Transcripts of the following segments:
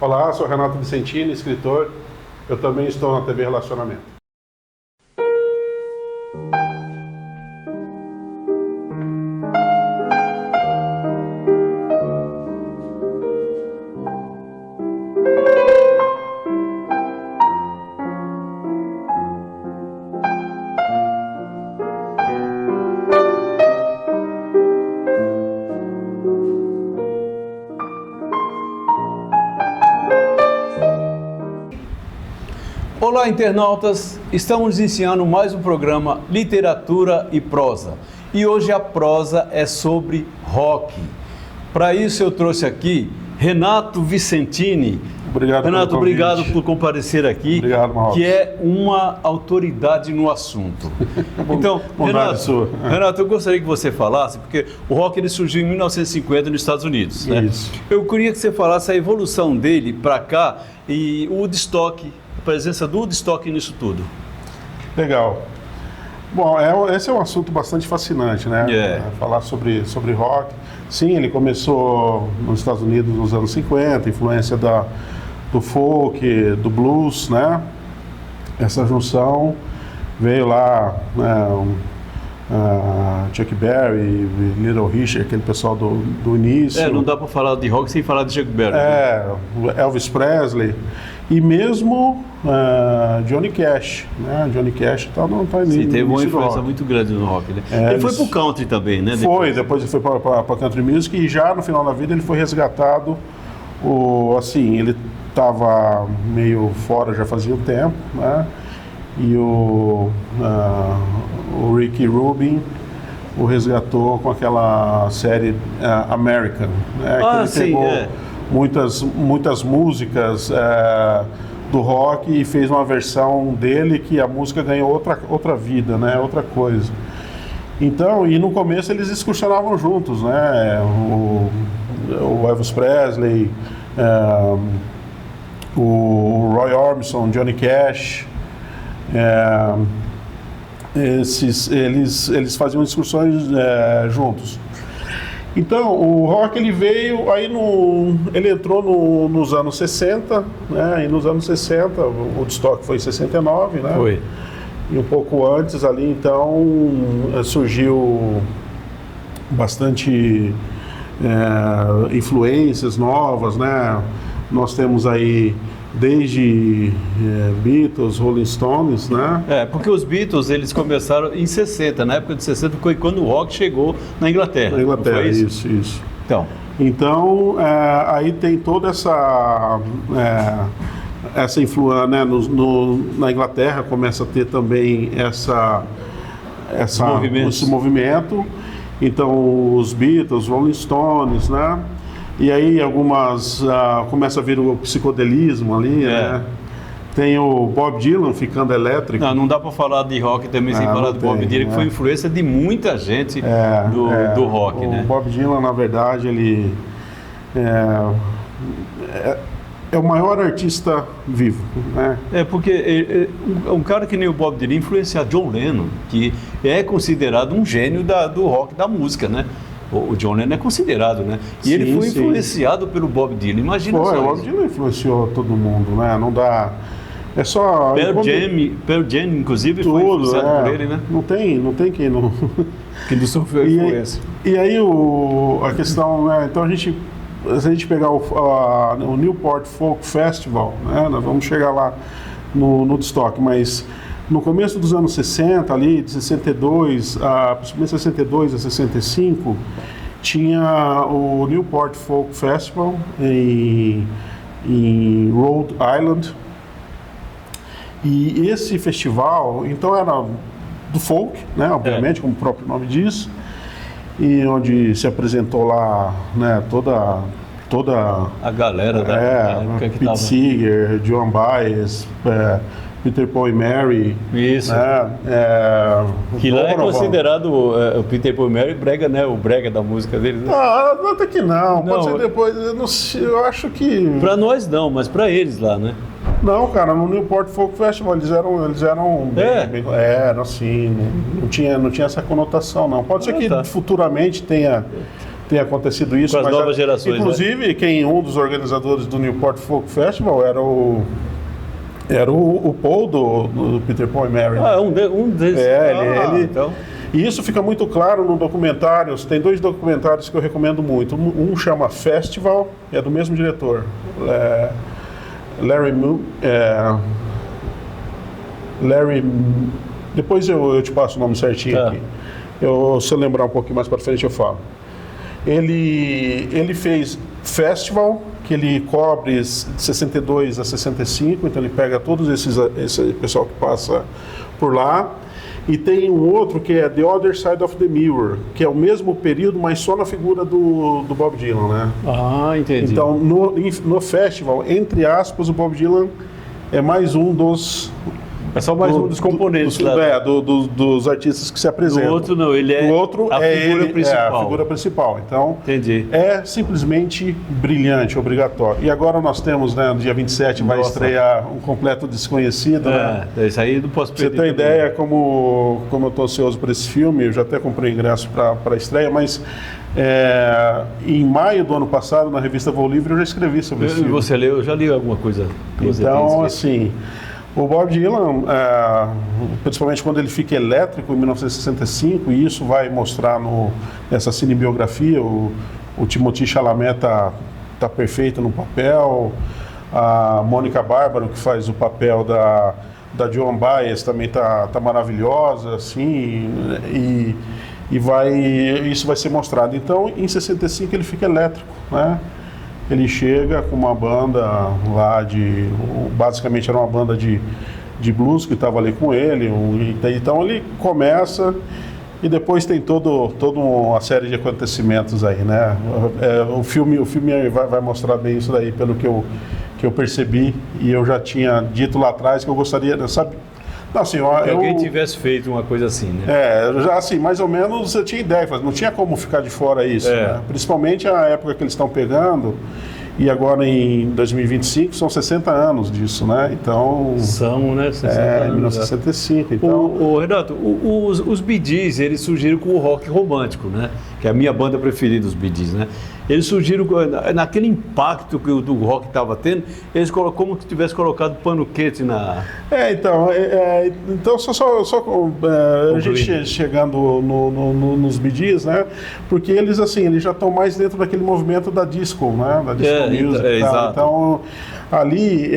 Olá, sou Renato Vicentini, escritor. Eu também estou na TV Relacionamento. Olá, internautas! Estamos iniciando mais um programa Literatura e Prosa. E hoje a prosa é sobre rock. Para isso eu trouxe aqui Renato Vicentini. Obrigado, Renato, obrigado por comparecer aqui. Obrigado, Marcos. Que é uma autoridade no assunto. Então, Renato, eu gostaria que você falasse, porque o rock ele surgiu em 1950 nos Estados Unidos. Né? Isso. Eu queria que você falasse a evolução dele para cá e o Woodstock, a presença do Woodstock nisso tudo. Legal. Bom, esse é um assunto bastante fascinante, né? Falar sobre rock. Sim, ele começou nos Estados Unidos nos anos 50, influência do folk, do blues, né? Essa junção veio lá, né, Chuck Berry, Little Richard, aquele pessoal do início. Não dá para falar de rock sem falar de Chuck Berry. Elvis Presley e mesmo Johnny Cash, né? Johnny Cash não tá Sim, teve uma influência muito grande no rock, né? Ele foi pro country também, né? Depois ele foi para country music e já no final da vida ele foi resgatado. Ele estava meio fora já fazia um tempo, né? E o Ricky Rubin o resgatou com aquela série American, né? Que ele pegou muitas músicas do rock e fez uma versão dele que a música ganhou outra vida, né? Outra coisa. Então, e no começo eles excursionavam juntos, né? O Elvis Presley, o Roy Orbison, Johnny Cash, eles faziam excursões juntos. Então, o rock ele veio, ele entrou nos anos 60, né? E nos anos 60, o Woodstock foi em 69, né? Foi. E um pouco antes ali, então, surgiu bastante influências novas, né? Nós temos aí desde Beatles, Rolling Stones, né? Porque os Beatles, eles começaram em 60, na época de 60, foi quando o rock chegou na Inglaterra. Na Inglaterra, isso. Então, aí tem toda essa influência, né? Na Inglaterra começa a ter também esse movimento. Então, os Beatles, Rolling Stones, né? E aí começa a vir o psicodelismo ali, né? Tem o Bob Dylan ficando elétrico. Não dá para falar de rock também sem falar do Bob Dylan, que foi influência de muita gente do rock, né? O Bob Dylan, na verdade, ele é o maior artista vivo, né? Porque um cara que nem o Bob Dylan influenciou John Lennon, que é considerado um gênio do rock, da música, né? O John Lennon é considerado, né? E ele foi influenciado pelo Bob Dylan, imagina só isso. O Bob Dylan influenciou todo mundo, né? Não dá... É só... Pearl Jam, inclusive, foi influenciado por ele, né? Não tem quem não... Que não sofreu influência. E aí a questão, né? Então se a gente pegar o Newport Folk Festival, né? Nós vamos chegar lá no Woodstock, mas... No começo dos anos 60, ali, de 62, principalmente 62 a 65, tinha o Newport Folk Festival em Rhode Island. E esse festival, então, era do folk, né, obviamente, como o próprio nome diz, e onde se apresentou lá, né, toda a galera da época que Pete Seeger, Joan Baez, Peter, Paul e Mary. Isso. Que lá é considerado o Peter, Paul e Mary brega, né? O brega da música deles. Né? Até que não. Pode ser depois. Eu acho que... Pra nós não, mas pra eles lá, né? Não, cara, no Newport Folk Festival eles eram bem, assim, não tinha essa conotação, não. Pode ser que futuramente tenha tenha acontecido isso. Com as novas gerações, inclusive, um dos organizadores do Newport Folk Festival era o Paul do Peter, Paul and Mary. Um desses. Então... E isso fica muito claro no documentário. Tem 2 documentários que eu recomendo muito. Um chama Festival, é do mesmo diretor, Larry. Depois eu te passo o nome certinho aqui. Se eu lembrar um pouquinho mais para frente eu falo. Ele fez Festival, que ele cobre de 62 a 65, então ele pega todos esse pessoal que passa por lá. E tem um outro que é The Other Side of the Mirror, que é o mesmo período, mas só na figura do Bob Dylan, né? Entendi. Então, no festival, entre aspas, o Bob Dylan é mais um dos... É só mais um dos componentes dos artistas que se apresentam. O outro não, ele é a figura principal. É a figura principal. Então, entendi. É simplesmente brilhante, obrigatório. E agora nós temos, né, no dia 27, vai estrear Um Completo Desconhecido. Isso aí não posso perder. Você tem ideia como eu estou ansioso por esse filme, eu já até comprei ingresso para a estreia, mas em maio do ano passado, na revista Voo Livre, eu já escrevi sobre esse filme. Você leu? Eu já li alguma coisa. Então, assim... O Bob Dylan, principalmente quando ele fica elétrico em 1965, e isso vai mostrar nessa cinebiografia, o Timothée Chalamet tá perfeito no papel, a Mônica Bárbaro, que faz o papel da Joan Baez, também tá maravilhosa, assim, isso vai ser mostrado. Então, em 65 ele fica elétrico, né? Ele chega com uma banda lá basicamente era uma banda de blues que estava ali com ele, então ele começa e depois tem toda uma série de acontecimentos aí, né? O filme vai mostrar bem isso daí, pelo que eu percebi, e eu já tinha dito lá atrás que eu gostaria, sabe? Não, assim, alguém tivesse feito uma coisa assim, né? Já assim, mais ou menos eu tinha ideia, mas não tinha como ficar de fora isso, né? Principalmente a época que eles estão pegando, e agora em 2025 são 60 anos disso, né? Então... São, né? 60 anos. 1965, então... Renato, os Bee Gees, eles surgiram com o rock romântico, né? Que é a minha banda preferida, os Bee Gees, né? Eles surgiram naquele impacto que o rock estava tendo, eles como se tivesse colocado pano quente na... Então só a gente chegando nos Bee Gees, né? Porque eles já estão mais dentro daquele movimento da disco, né? Da disco music. Exato. Então ali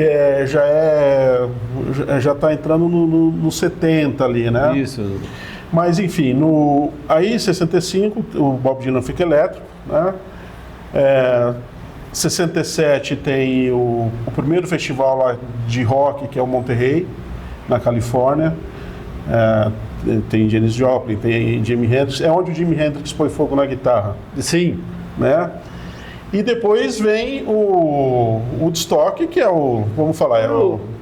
já está entrando no 70 ali, né? Isso. Mas enfim, aí em 65 o Bob Dylan fica elétrico, né? 67 tem o primeiro festival lá de rock, que é o Monterey, na Califórnia. Tem Janis Joplin, tem Jimi Hendrix. É onde o Jimi Hendrix põe fogo na guitarra. Sim. Né? E depois vem o Woodstock, que é vamos falar,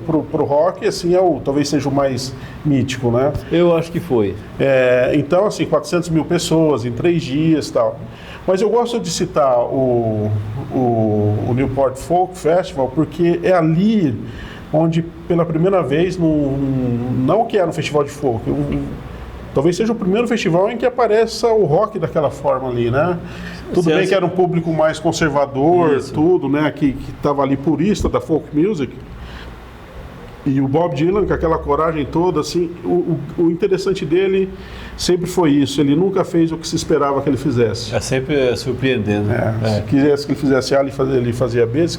pro rock, assim, talvez seja o mais mítico, né? Eu acho que foi. Então, assim, 400 mil pessoas em 3 dias e tal. Mas eu gosto de citar o Newport Folk Festival, porque é ali onde, pela primeira vez, não que era um festival de folk, talvez seja o primeiro festival em que apareça o rock daquela forma ali, né? Tudo bem que era um público mais conservador, tudo, né? Que estava ali purista da folk music. E o Bob Dylan, com aquela coragem toda, assim, o interessante dele sempre foi isso. Ele nunca fez o que se esperava que ele fizesse. É sempre surpreendendo. Se quisesse que ele fizesse A, ele fazia B. Se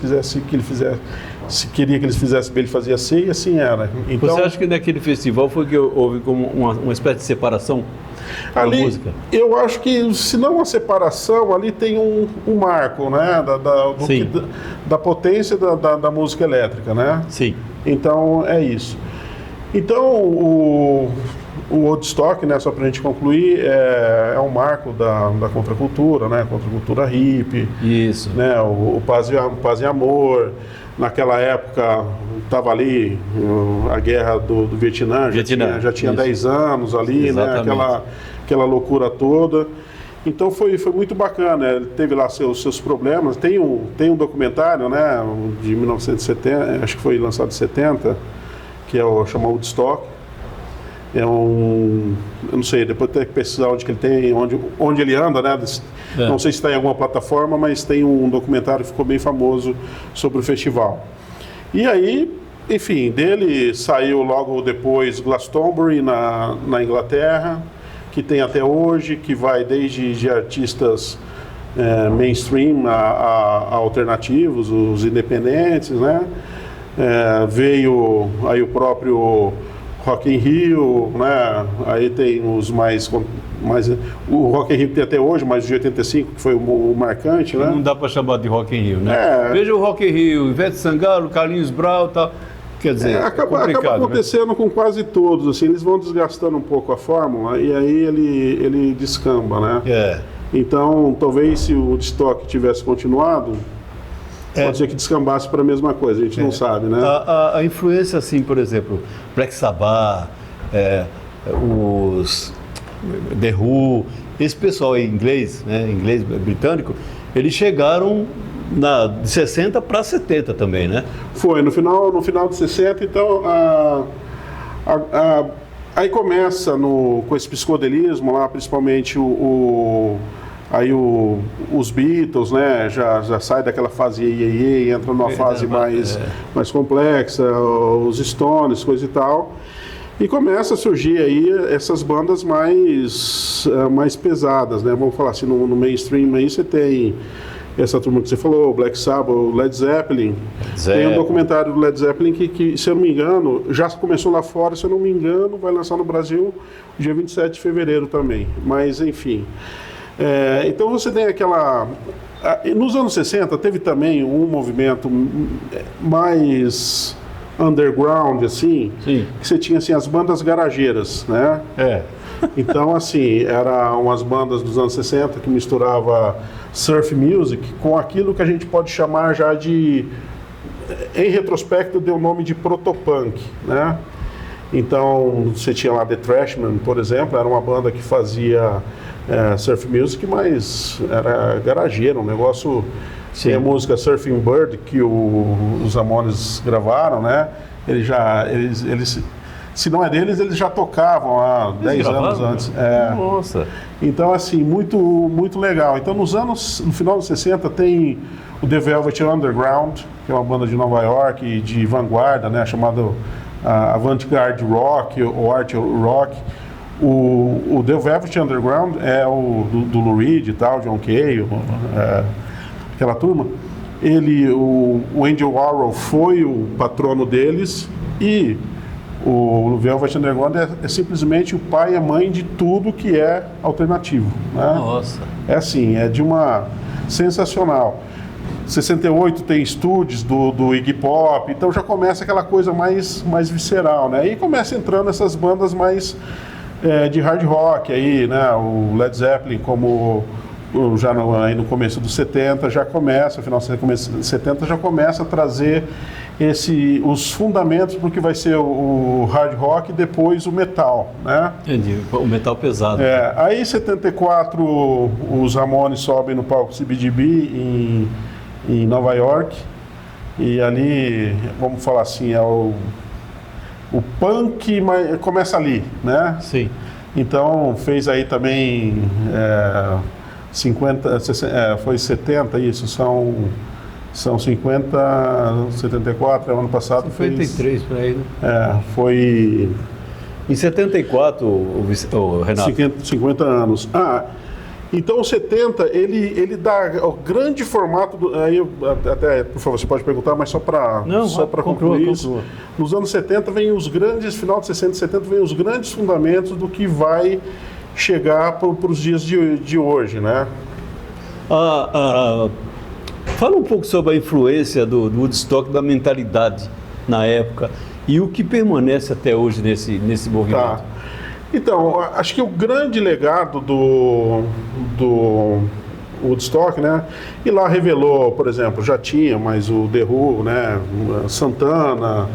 queria que ele fizesse B, ele fazia C, e assim era. Então, você acha que naquele festival foi que houve como uma espécie de separação da música? Eu acho que, se não uma separação, ali tem um marco, né? Da potência da música elétrica, né? Sim. Então, é isso. Então, o Woodstock, né, só para a gente concluir, é um marco da contracultura, né? Contracultura hippie. Isso. Né, o paz e amor. Naquela época, estava ali a guerra do Vietnã, já tinha 10 anos ali, exatamente, né? Aquela loucura toda. Então foi muito bacana, ele teve lá seus problemas. Tem um documentário, né, de 1970, acho que foi lançado em 70, que é o chamado Woodstock. eu não sei, depois tem que pesquisar onde que ele tem, onde ele anda, né? Não sei se está em alguma plataforma, mas tem um documentário que ficou bem famoso sobre o festival. E aí, enfim, dele saiu logo depois Glastonbury na Inglaterra, que tem até hoje, que vai desde de artistas mainstream a alternativos, os independentes, né? Veio aí o próprio Rock in Rio, né? Aí tem os mais o Rock in Rio que tem até hoje, mas de 85, que foi o marcante, né? Não dá para chamar de Rock in Rio, né? Veja o Rock in Rio, Ivete Sangalo, Carlinhos Brau e tal. Quer dizer, acaba acontecendo, né? Com quase todos, assim, eles vão desgastando um pouco a fórmula e aí ele descamba, né? Então, talvez se o Woodstock tivesse continuado, pode ser que descambasse para a mesma coisa, a gente não sabe, né? A influência, assim, por exemplo, Black Sabbath, os The Who, esse pessoal em inglês, né, inglês britânico, eles chegaram de 60 para 70 também, né? Foi, no final de 60, então, aí começa com esse psicodelismo lá, principalmente os Beatles, né, já sai daquela fase e entra numa fase mais complexa, os Stones, coisa e tal, e começa a surgir aí essas bandas mais pesadas, né, vamos falar assim, no mainstream aí você tem essa turma que você falou, Black Sabbath, o Led Zeppelin. Tem um documentário do Led Zeppelin que, se eu não me engano, já começou lá fora, se eu não me engano, vai lançar no Brasil dia 27 de fevereiro também, mas enfim. Então você tem nos anos 60 teve também um movimento mais underground, assim, sim, que você tinha assim, as bandas garageiras, né? Então, assim, eram umas bandas dos anos 60 que misturava surf music com aquilo que a gente pode chamar já de, em retrospecto, deu o nome de protopunk, né? Então, você tinha lá The Trashmen, por exemplo, era uma banda que fazia surf music, mas era garageiro, um negócio. Tem a música Surfing Bird, que os Ramones gravaram, né? Eles, se não é deles, eles já tocavam há 10 anos antes. Nossa! Então, assim, muito, muito legal. Então, no final dos 60, tem o The Velvet Underground, que é uma banda de Nova York, de vanguarda, né? Chamada Avant-Garde Rock, ou Art Rock. O The Velvet Underground é do Lou Reed e tal, John Cale, aquela turma. O Angel Warhol foi o patrono deles e o Velvet Underground é simplesmente o pai e a mãe de tudo que é alternativo, né? Nossa! É assim, é de uma sensacional. 68 tem estúdios do Iggy Pop, então já começa aquela coisa mais visceral, né? E começa entrando essas bandas mais de hard rock aí, né? O Led Zeppelin, como aí no começo dos 70 já começa, final dos 70 já começa a trazer os fundamentos para o que vai ser o hard rock e depois o metal, né? Entendi, o metal pesado. Aí em 74 os Ramones sobem no palco CBGB em Nova York, e ali, vamos falar assim, o punk começa ali, né? Sim. Então fez aí também 50, foi 70, isso, são 50, 74, ano passado 53 por aí, né? Foi... Em 74, o Renato... 50 anos. Então o 70, ele dá o grande formato, aí até, por favor, você pode perguntar, mas só para concluir isso. Nos anos 70 vem os grandes, final de 60 e 70, vem os grandes fundamentos do que vai chegar para os dias de hoje, né? Fala um pouco sobre a influência do Woodstock, da mentalidade na época e o que permanece até hoje nesse movimento. Tá. Então, acho que o grande legado do Woodstock, né? E lá revelou, por exemplo, já tinha, mas o The Who, né? Santana,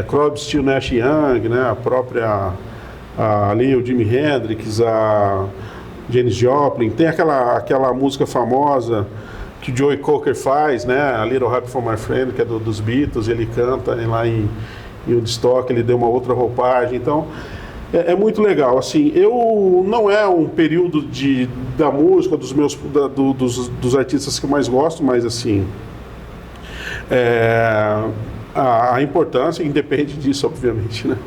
Crosby, Stills, Nash Young, né? A própria ali o Jimi Hendrix, a Janis Joplin, tem aquela música famosa que o Joey Cocker faz, né? A Little Happy for My Friend, que é dos Beatles, ele canta lá em Woodstock, ele deu uma outra roupagem. Então, É muito legal. Assim, eu não é um período da música dos artistas que eu mais gosto, mas assim a importância independe disso, obviamente, né?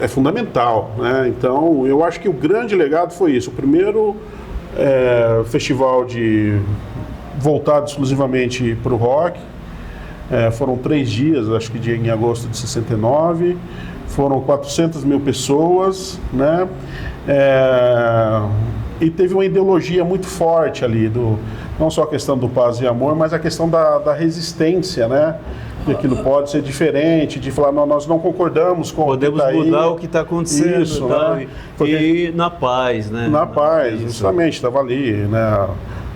É fundamental, né? Então, eu acho que o grande legado foi isso. O primeiro festival voltado exclusivamente para o rock. Foram 3 dias, acho que em agosto de 69. Foram 400 mil pessoas, né? E teve uma ideologia muito forte ali, não só a questão do paz e amor, mas a questão da resistência, né? Que aquilo pode ser diferente, de falar, não, nós não concordamos com Podemos o que tá mudar aí. O que está acontecendo. Isso, tal, né? E na paz, né? Na paz, Isso. justamente, estava ali, né?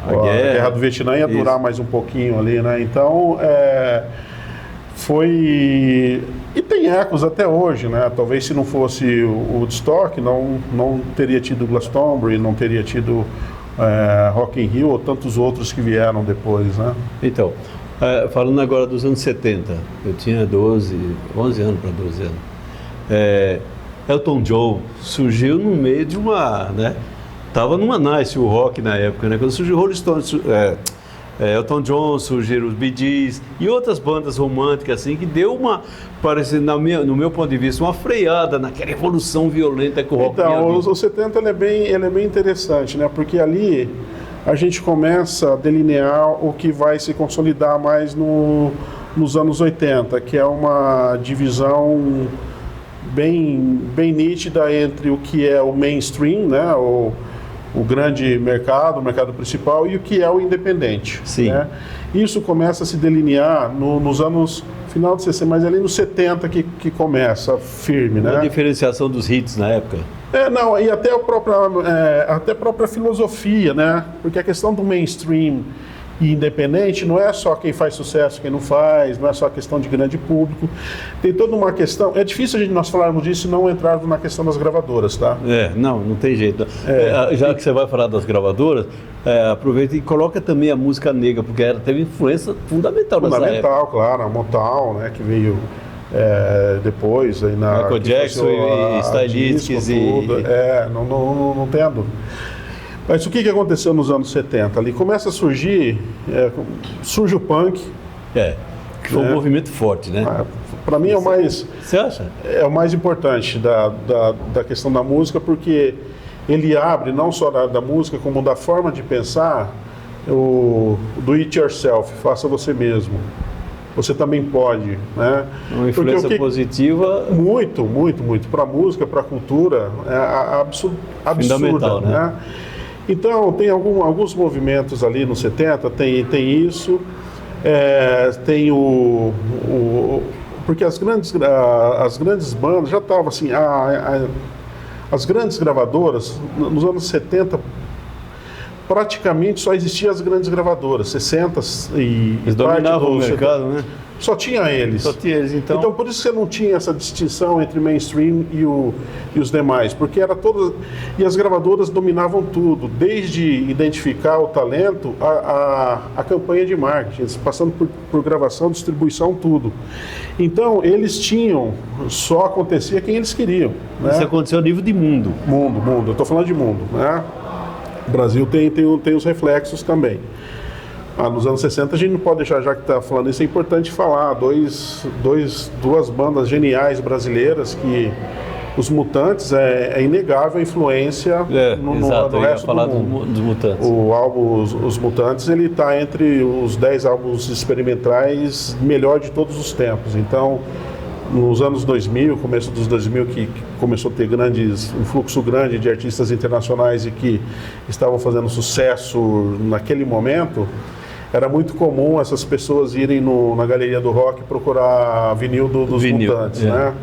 A guerra do Vietnã ia durar mais um pouquinho ali, né? Então, foi... E tem ecos até hoje, né? Talvez se não fosse o Woodstock, não teria tido Glastonbury, não teria tido Rock in Rio ou tantos outros que vieram depois, né? Então, falando agora dos anos 70, eu tinha 11 anos para 12 anos. Elton John surgiu no meio de uma, né? Tava numa nice o rock na época, né? Quando surgiu Rolling Stones, Elton John, surgiram os Bee Gees e outras bandas românticas assim, que deu uma, no meu ponto de vista, uma freada naquela evolução violenta que o rock tinha Então, vindo. os 70 ele é bem interessante, né? Porque ali a gente começa a delinear o que vai se consolidar mais nos anos 80, que é uma divisão bem nítida entre o que é o mainstream, né? O grande mercado, o mercado principal, e o que é o independente. Sim. Né? Isso começa a se delinear nos anos, final de 60, mas ali nos 70 que começa firme, né? A diferenciação dos hits na época. Não, e até a própria filosofia, né? Porque a questão do mainstream e independente não é só quem faz sucesso, quem não faz, não é só a questão de grande público. Tem toda uma questão. É difícil nós falarmos disso e não entrarmos na questão das gravadoras, tá? Não tem jeito. Já que você vai falar das gravadoras, aproveita e coloca também a música negra, porque ela teve influência fundamental nessa época. Fundamental, claro, a Motown, né, que veio depois aí Michael Jackson e Stylistics tudo. Não tem a dúvida. Mas o que aconteceu nos anos 70? Ali começa a surge o punk. Que foi um movimento forte, né? Para mim é o mais... Você acha? É o mais importante da questão da música, porque ele abre não só da música, como da forma de pensar, o do it yourself, faça você mesmo. Você também pode, né? Uma influência positiva. Muito, muito, muito. Para a música, para a cultura, absurda, fundamental, né? Então, tem alguns movimentos ali nos 70, tem isso, tem porque as grandes bandas já estavam assim, as grandes gravadoras, nos anos 70, praticamente só existiam as grandes gravadoras, 60 e eles dominavam o mercado, né? Só tinha eles. Então... Então, por isso você não tinha essa distinção entre mainstream e os demais, porque era todas... E as gravadoras dominavam tudo, desde identificar o talento, a campanha de marketing, passando por gravação, distribuição, tudo. Então, eles tinham... Só acontecia quem eles queriam. Né? Isso aconteceu a nível de mundo. Mundo. Eu estou falando de mundo, né? O Brasil tem os reflexos também. Nos anos 60 a gente não pode deixar, já que está falando isso, é importante falar, duas bandas geniais brasileiras, que os Mutantes, é inegável a influência no resto do mundo. Dos Mutantes. O álbum Os Mutantes, ele está entre os 10 álbuns experimentais melhor de todos os tempos. Então, nos anos 2000, começo dos 2000, que começou a ter um fluxo grande de artistas internacionais e que estavam fazendo sucesso naquele momento, era muito comum essas pessoas irem na Galeria do Rock procurar vinil dos Mutantes, né?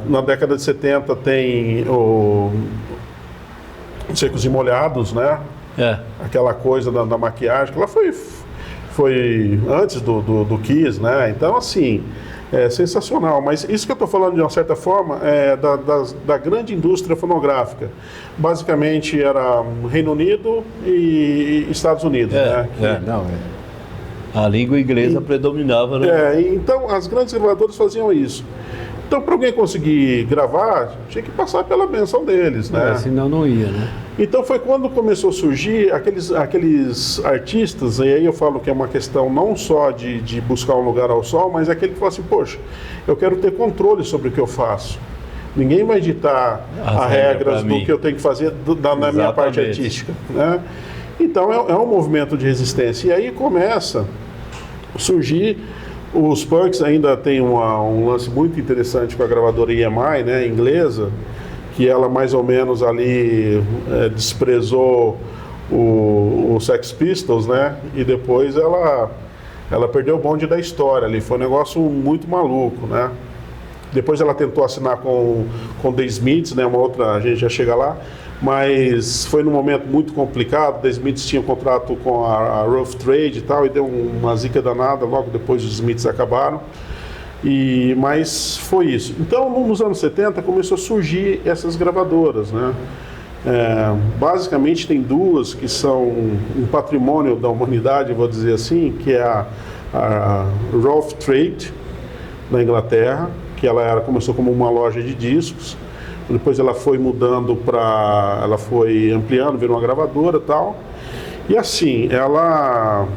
Na década de 70 tem Secos e Molhados, né? Aquela coisa da maquiagem, que ela foi antes do Kiss, né? Então, assim, é sensacional. Mas isso que eu estou falando, de uma certa forma, da grande indústria fonográfica. Basicamente era Reino Unido e Estados Unidos, né? A língua inglesa predominava, né? Então, as grandes gravadoras faziam isso. Então, para alguém conseguir gravar, tinha que passar pela benção deles, né? Senão não ia, né? Então foi quando começou a surgir aqueles artistas, e aí eu falo que é uma questão não só de buscar um lugar ao sol, mas é aquele que fala assim, poxa, eu quero ter controle sobre o que eu faço. Ninguém vai ditar as regras do que eu tenho que fazer na minha parte artística, né? Então é um movimento de resistência. E aí começa a surgir, os punks ainda tem um lance muito interessante com a gravadora EMI, né, inglesa, que ela mais ou menos ali desprezou o Sex Pistols, né, e depois ela perdeu o bonde da história ali, foi um negócio muito maluco, né. Depois ela tentou assinar com The Smiths, né, uma outra, a gente já chega lá, mas foi num momento muito complicado. The Smiths tinha um contrato com a Rough Trade e tal, e deu uma zica danada, logo depois os Smiths acabaram, mas foi isso. Então, nos anos 70, começou a surgir essas gravadoras, né? Basicamente tem duas que são um patrimônio da humanidade, vou dizer assim, que é a Rough Trade, na Inglaterra, que começou como uma loja de discos. Depois ela foi mudando ela foi ampliando, virou uma gravadora e tal. E assim, ela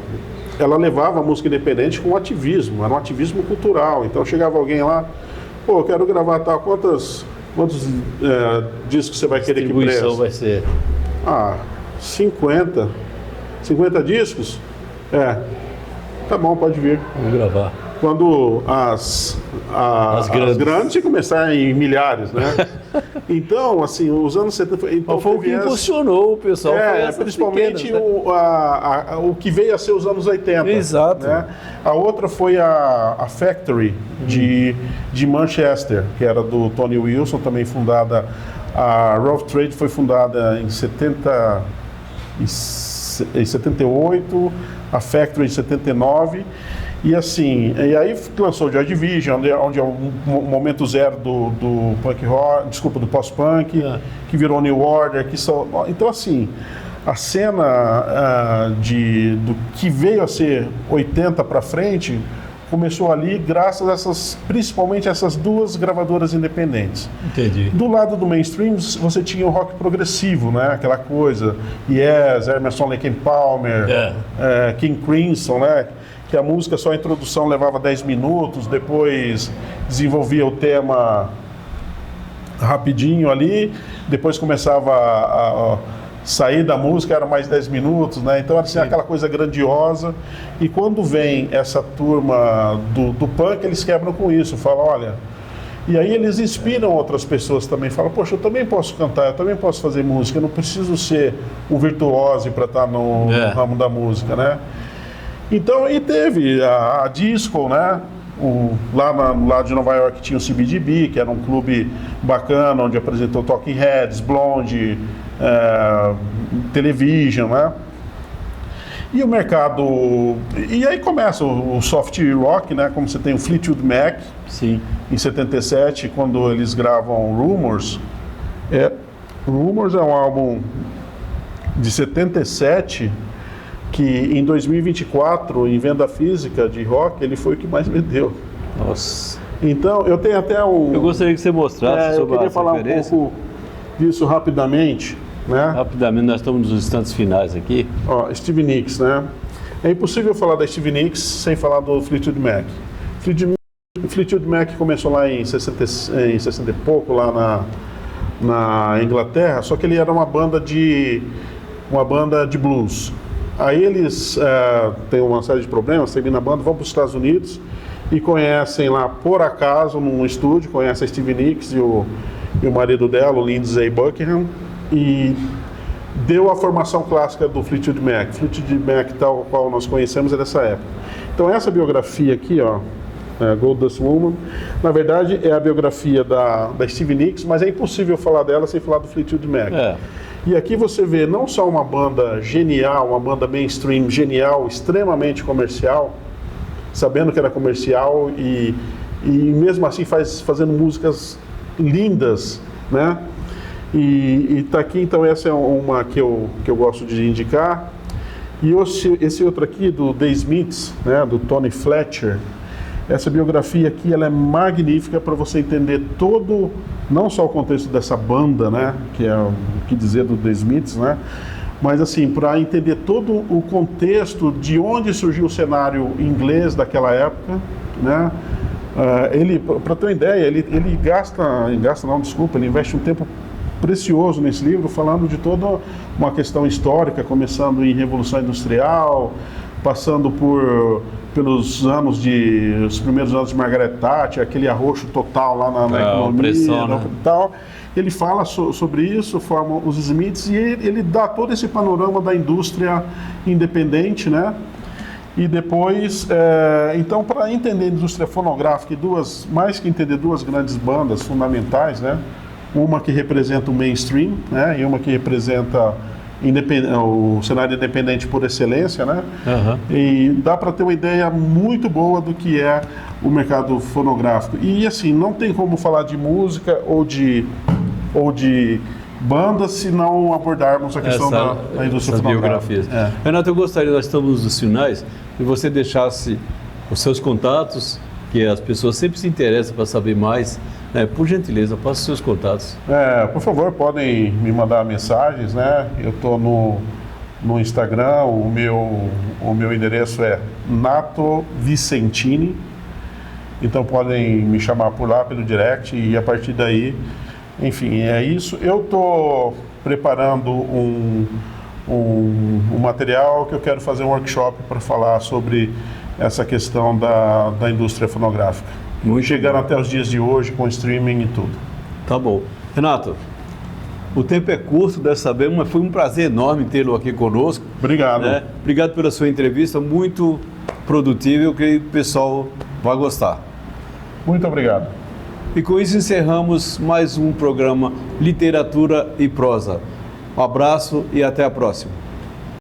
levava a música independente com ativismo, era um ativismo cultural. Então chegava alguém lá, pô, eu quero gravar tal, quantos discos você vai querer que preste? A distribuição vai ser? 50 discos? Tá bom, pode vir. Vamos gravar. Quando as grandes tinham que começar em milhares, né? Então, assim, os anos 70... Então, foi o que impulsionou o pessoal. Principalmente o que veio a ser os anos 80. Exato. Né? A outra foi a Factory de Manchester, que era do Tony Wilson, também fundada. A Rough Trade foi fundada em 78, a Factory em 79. E assim, e aí lançou o Joy Division, onde é o momento zero do punk rock, do post-punk, que virou New Order, então assim, a cena do que veio a ser 80 para frente, começou ali graças principalmente essas duas gravadoras independentes. Entendi. Do lado do mainstream, você tinha o rock progressivo, né? Aquela coisa, Yes, Emerson, Lake and Palmer, King Crimson, né? Que a música, só a introdução levava 10 minutos, depois desenvolvia o tema rapidinho ali, depois começava a sair da música, era mais 10 minutos, né? Então era assim, aquela coisa grandiosa. E quando vem essa turma do punk, eles quebram com isso, falam, olha... E aí eles inspiram outras pessoas também, falam, poxa, eu também posso cantar, eu também posso fazer música, eu não preciso ser um virtuose para estar no ramo da música, né? Então, e teve a disco, né? Lá de Nova York tinha o CBGB, que era um clube bacana, onde apresentou Talking Heads, Blonde, Television, né? E o mercado... E aí começa o soft rock, né? Como você tem o Fleetwood Mac, sim, em 77, quando eles gravam Rumours. Rumours é um álbum de 77... que em 2024, em venda física de rock, ele foi o que mais vendeu. Nossa. Então, eu tenho até Eu gostaria que você mostrasse sobre eu queria falar um pouco disso rapidamente, né? Rapidamente, nós estamos nos instantes finais aqui. Stevie Nicks, né? É impossível falar da Stevie Nicks sem falar do Fleetwood Mac. Fleetwood Mac começou lá em 60 e pouco, lá na Inglaterra, só que ele era uma banda de blues. Aí eles têm uma série de problemas, terminam a banda, vão para os Estados Unidos e conhecem lá, por acaso, num estúdio, conhecem a Stevie Nicks e o marido dela, o Lindsey Buckingham, e deu a formação clássica do Fleetwood Mac. Fleetwood Mac, tal qual nós conhecemos, é dessa época. Então essa biografia aqui, Gold Dust Woman, na verdade é a biografia da Stevie Nicks, mas é impossível falar dela sem falar do Fleetwood Mac. E aqui você vê não só uma banda genial, uma banda mainstream genial, extremamente comercial, sabendo que era comercial e mesmo assim fazendo músicas lindas, né? E tá aqui, então essa é uma que eu gosto de indicar. E esse outro aqui, do The Smiths, né, do Tony Fletcher, essa biografia aqui ela é magnífica para você entender todo, não só o contexto dessa banda, né, que é o que dizer do The Smiths, né, mas assim, para entender todo o contexto de onde surgiu o cenário inglês daquela época, né, ele, para ter uma ideia, ele investe um tempo precioso nesse livro, falando de toda uma questão histórica, começando em Revolução Industrial, passando pelos os primeiros anos de Margaret Thatcher, aquele arroxo total lá na economia, opressão, né? Tal. Ele fala sobre isso, forma os Smiths, e ele dá todo esse panorama da indústria independente, né? E depois, então, para entender a indústria fonográfica, mais que entender duas grandes bandas fundamentais, né? Uma que representa o mainstream, né? E uma que representa o cenário independente por excelência, né? Uhum. E dá para ter uma ideia muito boa do que é o mercado fonográfico. E assim, não tem como falar de música ou de banda se não abordarmos a questão da indústria fonográfica. Renato, eu gostaria, nós estamos nos finais, que você deixasse os seus contatos, que as pessoas sempre se interessam para saber mais. Por gentileza, passe os seus contatos. Por favor, podem me mandar mensagens, né? Eu estou no Instagram, o meu endereço é Nato Vicentini. Então podem me chamar por lá, pelo direct, e a partir daí, enfim, é isso. Eu estou preparando um material que eu quero fazer um workshop para falar sobre essa questão da indústria fonográfica. Chegando até os dias de hoje com streaming e tudo. Tá bom. Renato, o tempo é curto dessa vez, mas foi um prazer enorme tê-lo aqui conosco. Obrigado. Obrigado pela sua entrevista, muito produtiva, eu creio que o pessoal vai gostar. Muito obrigado. E com isso encerramos mais um programa Literatura e Prosa. Um abraço e até a próxima.